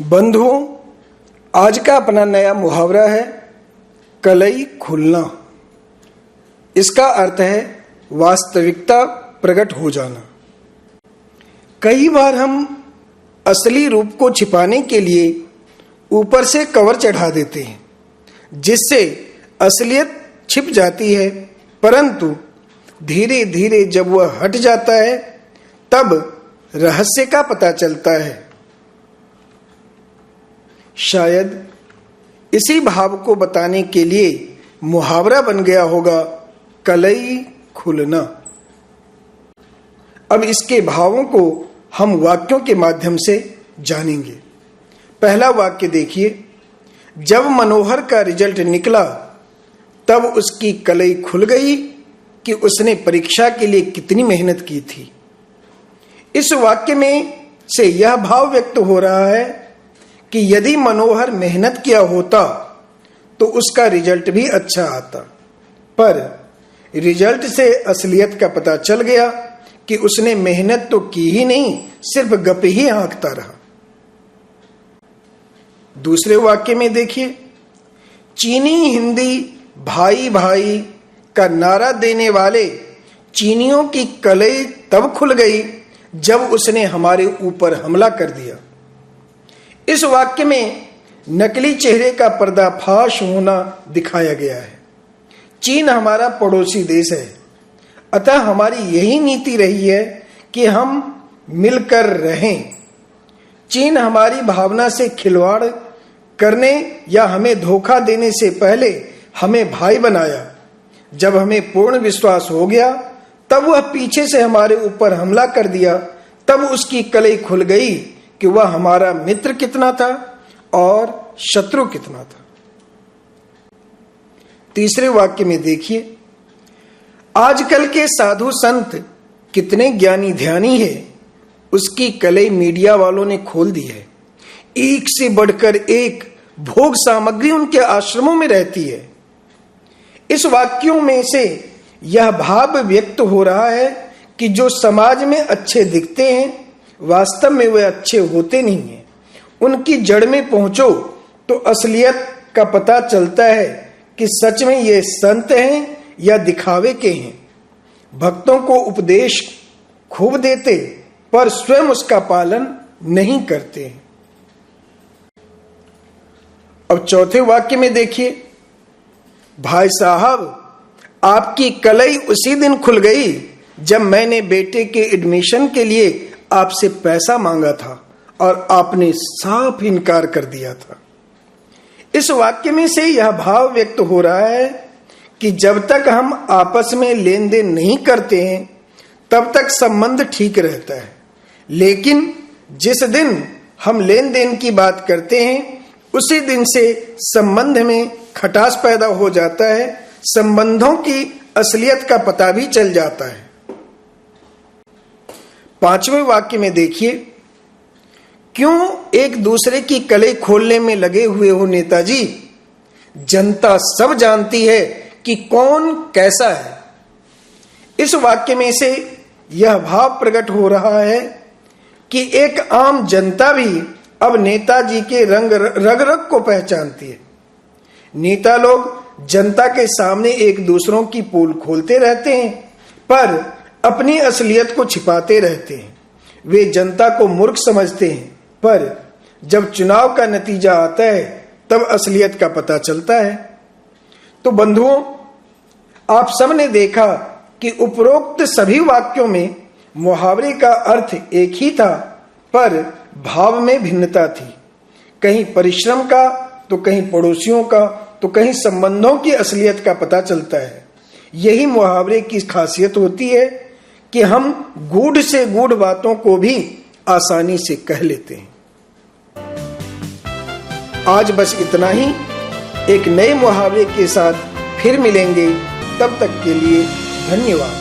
बंधुओं, आज का अपना नया मुहावरा है कलई खुलना। इसका अर्थ है वास्तविकता प्रकट हो जाना। कई बार हम असली रूप को छिपाने के लिए ऊपर से कवर चढ़ा देते हैं, जिससे असलियत छिप जाती है, परंतु धीरे धीरे जब वह हट जाता है तब रहस्य का पता चलता है। शायद इसी भाव को बताने के लिए मुहावरा बन गया होगा कलई खुलना। अब इसके भावों को हम वाक्यों के माध्यम से जानेंगे। पहला वाक्य देखिए, जब मनोहर का रिजल्ट निकला तब उसकी कलई खुल गई कि उसने परीक्षा के लिए कितनी मेहनत की थी। इस वाक्य में से यह भाव व्यक्त हो रहा है कि यदि मनोहर मेहनत किया होता तो उसका रिजल्ट भी अच्छा आता, पर रिजल्ट से असलियत का पता चल गया कि उसने मेहनत तो की ही नहीं, सिर्फ गप ही हाँकता रहा। दूसरे वाक्य में देखिए, चीनी हिंदी भाई भाई का नारा देने वाले चीनियों की कलई तब खुल गई जब उसने हमारे ऊपर हमला कर दिया। इस वाक्य में नकली चेहरे का पर्दाफाश होना दिखाया गया है। चीन हमारा पड़ोसी देश है, अतः हमारी यही नीति रही है कि हम मिलकर रहें। चीन हमारी भावना से खिलवाड़ करने या हमें धोखा देने से पहले हमें भाई बनाया। जब हमें पूर्ण विश्वास हो गया तब वह पीछे से हमारे ऊपर हमला कर दिया। तब उसकी कलई खुल गई कि वह हमारा मित्र कितना था और शत्रु कितना था। तीसरे वाक्य में देखिए, आजकल के साधु संत कितने ज्ञानी ध्यानी है, उसकी कलई मीडिया वालों ने खोल दी है। एक से बढ़कर एक भोग सामग्री उनके आश्रमों में रहती है। इस वाक्यों में से यह भाव व्यक्त हो रहा है कि जो समाज में अच्छे दिखते हैं वास्तव में वे अच्छे होते नहीं हैं। उनकी जड़ में पहुंचो तो असलियत का पता चलता है कि सच में ये संत हैं या दिखावे के हैं। भक्तों को उपदेश खूब देते पर स्वयं उसका पालन नहीं करते हैं। अब चौथे वाक्य में देखिए, भाई साहब आपकी कलई उसी दिन खुल गई जब मैंने बेटे के एडमिशन के लिए आपसे पैसा मांगा था और आपने साफ इनकार कर दिया था। इस वाक्य में से यह भाव व्यक्त हो रहा है कि जब तक हम आपस में लेन देन नहीं करते हैं तब तक संबंध ठीक रहता है, लेकिन जिस दिन हम लेन देन की बात करते हैं उसी दिन से संबंध में खटास पैदा हो जाता है। संबंधों की असलियत का पता भी चल जाता है। पांचवें वाक्य में देखिए, क्यों एक दूसरे की कलई खोलने में लगे हुए हो नेताजी? जनता सब जानती है कि कौन कैसा है। इस वाक्य में से यह भाव प्रकट हो रहा है कि एक आम जनता भी अब नेताजी के रग रग को पहचानती है। नेता लोग जनता के सामने एक दूसरों की पोल खोलते रहते हैं, पर अपनी असलियत को छिपाते रहते हैं। वे जनता को मूर्ख समझते हैं, पर जब चुनाव का नतीजा आता है तब असलियत का पता चलता है। तो बंधुओं, आप सबने देखा कि उपरोक्त सभी वाक्यों में मुहावरे का अर्थ एक ही था, पर भाव में भिन्नता थी। कहीं परिश्रम का तो कहीं पड़ोसियों का तो कहीं संबंधों की असलियत का पता चलता है। यही मुहावरे की खासियत होती है कि हम गूढ़ से गूढ़ बातों को भी आसानी से कह लेते हैं। आज बस इतना ही। एक नए मुहावरे के साथ फिर मिलेंगे। तब तक के लिए धन्यवाद।